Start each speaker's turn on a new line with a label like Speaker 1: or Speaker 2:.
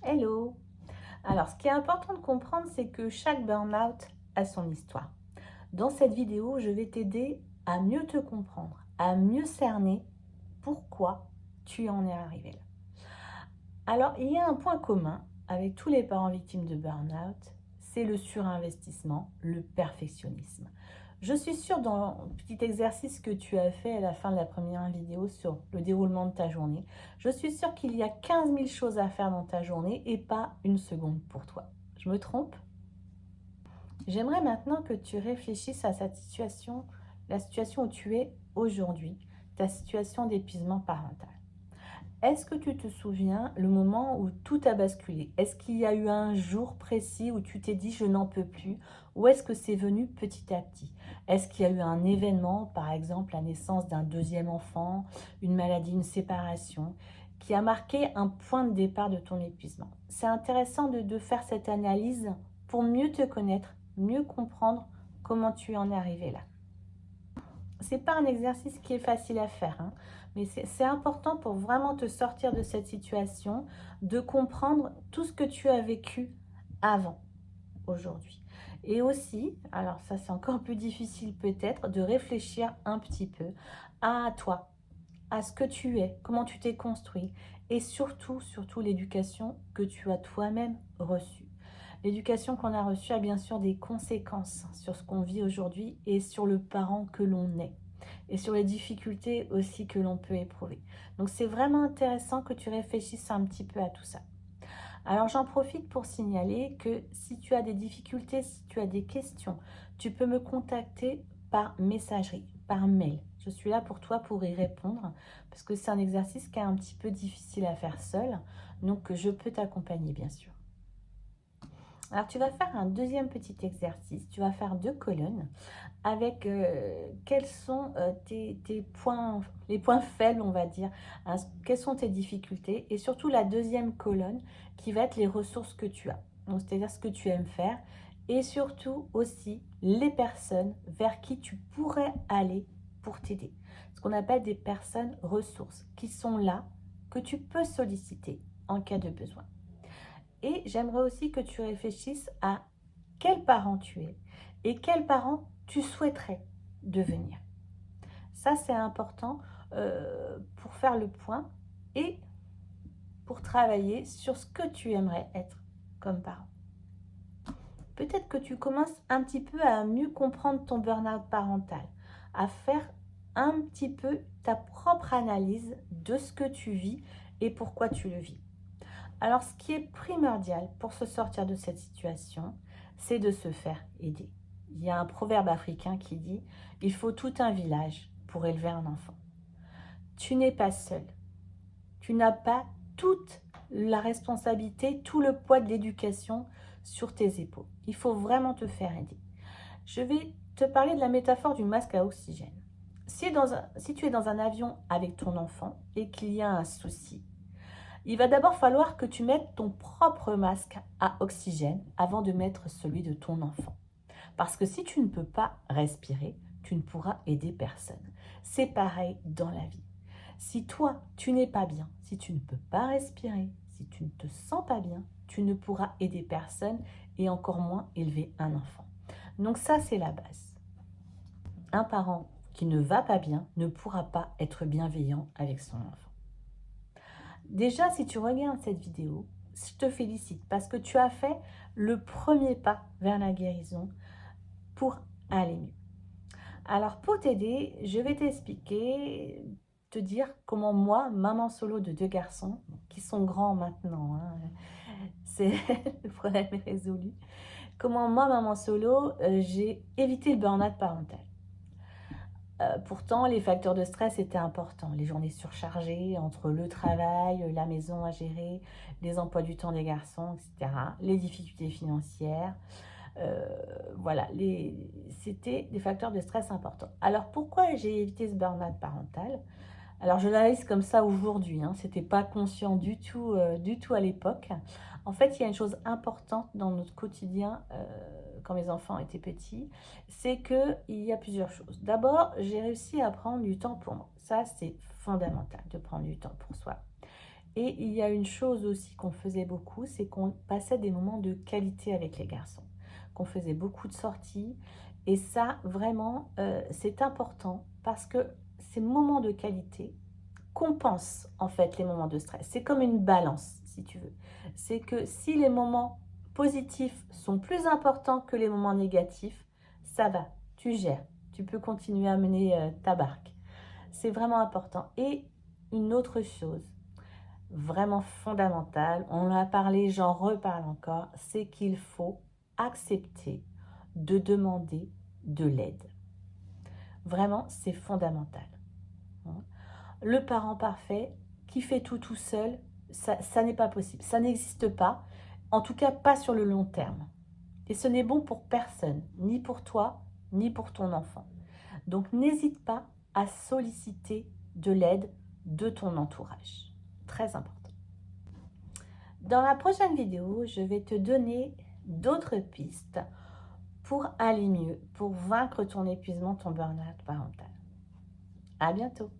Speaker 1: Hello! Alors, ce qui est important de comprendre, c'est que chaque burn-out a son histoire. Dans cette vidéo, je vais t'aider à mieux te comprendre, à mieux cerner pourquoi tu en es arrivé là. Alors, il y a un point commun avec tous les parents victimes de burn-out, c'est le surinvestissement, le perfectionnisme. Je suis sûre dans le petit exercice que tu as fait à la fin de la première vidéo sur le déroulement de ta journée, je suis sûre qu'il y a 15 000 choses à faire dans ta journée et pas une seconde pour toi. Je me trompe? J'aimerais maintenant que tu réfléchisses à cette situation, la situation où tu es aujourd'hui, ta situation d'épuisement parental. Est-ce que tu te souviens le moment où tout a basculé? Est-ce qu'il y a eu un jour précis où tu t'es dit je n'en peux plus? Ou est-ce que c'est venu petit à petit? Est-ce qu'il y a eu un événement, par exemple la naissance d'un deuxième enfant, une maladie, une séparation, qui a marqué un point de départ de ton épuisement? C'est intéressant de faire cette analyse pour mieux te connaître, mieux comprendre comment tu en es arrivé là. C'est pas un exercice qui est facile à faire, hein, mais c'est important pour vraiment te sortir de cette situation, de comprendre tout ce que tu as vécu avant, aujourd'hui. Et aussi, alors ça c'est encore plus difficile peut-être, de réfléchir un petit peu à toi, à ce que tu es, comment tu t'es construit, et surtout l'éducation que tu as toi-même reçue. L'éducation qu'on a reçue a bien sûr des conséquences sur ce qu'on vit aujourd'hui et sur le parent que l'on est et sur les difficultés aussi que l'on peut éprouver. Donc c'est vraiment intéressant que tu réfléchisses un petit peu à tout ça. Alors j'en profite pour signaler que si tu as des difficultés, si tu as des questions, tu peux me contacter par messagerie, par mail. Je suis là pour toi pour y répondre parce que c'est un exercice qui est un petit peu difficile à faire seul. Donc je peux t'accompagner bien sûr. Alors, tu vas faire un deuxième petit exercice. Tu vas faire 2 colonnes avec quels sont tes points, les points faibles, on va dire. Hein, quelles sont tes difficultés? Et surtout, la deuxième colonne qui va être les ressources que tu as. Donc, c'est-à-dire ce que tu aimes faire. Et surtout aussi les personnes vers qui tu pourrais aller pour t'aider. Ce qu'on appelle des personnes ressources qui sont là, que tu peux solliciter en cas de besoin. Et j'aimerais aussi que tu réfléchisses à quel parent tu es et quel parent tu souhaiterais devenir. Ça, c'est important pour faire le point et pour travailler sur ce que tu aimerais être comme parent. Peut-être que tu commences un petit peu à mieux comprendre ton burn-out parental, à faire un petit peu ta propre analyse de ce que tu vis et pourquoi tu le vis. Alors, ce qui est primordial pour se sortir de cette situation, c'est de se faire aider. Il y a un proverbe africain qui dit « Il faut tout un village pour élever un enfant ». Tu n'es pas seul. Tu n'as pas toute la responsabilité, tout le poids de l'éducation sur tes épaules. Il faut vraiment te faire aider. Je vais te parler de la métaphore du masque à oxygène. Si tu es dans un avion avec ton enfant et qu'il y a un souci, il va d'abord falloir que tu mettes ton propre masque à oxygène avant de mettre celui de ton enfant. Parce que si tu ne peux pas respirer, tu ne pourras aider personne. C'est pareil dans la vie. Si toi, tu n'es pas bien, si tu ne peux pas respirer, si tu ne te sens pas bien, tu ne pourras aider personne et encore moins élever un enfant. Donc ça, c'est la base. Un parent qui ne va pas bien ne pourra pas être bienveillant avec son enfant. Déjà, si tu regardes cette vidéo, je te félicite parce que tu as fait le premier pas vers la guérison pour aller mieux. Alors, pour t'aider, je vais t'expliquer, te dire comment moi, maman solo de 2 garçons, qui sont grands maintenant, hein, le problème est résolu, comment moi, maman solo, j'ai évité le burn-out parental. Pourtant, les facteurs de stress étaient importants. Les journées surchargées entre le travail, la maison à gérer, les emplois du temps des garçons, etc. Les difficultés financières. Voilà, c'était des facteurs de stress importants. Alors, pourquoi j'ai évité ce burn-out parental? Alors, je l'analyse comme ça aujourd'hui. Hein, c'était pas conscient du tout à l'époque. En fait, il y a une chose importante dans notre quotidien quand mes enfants étaient petits, c'est qu'il y a plusieurs choses. D'abord, j'ai réussi à prendre du temps pour moi. Ça, c'est fondamental de prendre du temps pour soi. Et il y a une chose aussi qu'on faisait beaucoup, c'est qu'on passait des moments de qualité avec les garçons, qu'on faisait beaucoup de sorties. Et ça, vraiment, c'est important parce que ces moments de qualité compensent en fait les moments de stress. C'est comme une balance, si tu veux. C'est que si les moments positifs sont plus importants que les moments négatifs, ça va, tu gères. Tu peux continuer à mener ta barque. C'est vraiment important. Et une autre chose, vraiment fondamentale, on en a parlé, j'en reparle encore, c'est qu'il faut accepter de demander de l'aide. Vraiment, c'est fondamental. Le parent parfait qui fait tout seul, ça n'est pas possible. Ça n'existe pas, en tout cas pas sur le long terme. Et ce n'est bon pour personne, ni pour toi, ni pour ton enfant. Donc n'hésite pas à solliciter de l'aide de ton entourage. Très important. Dans la prochaine vidéo, je vais te donner d'autres pistes pour aller mieux, pour vaincre ton épuisement, ton burn-out parental. À bientôt!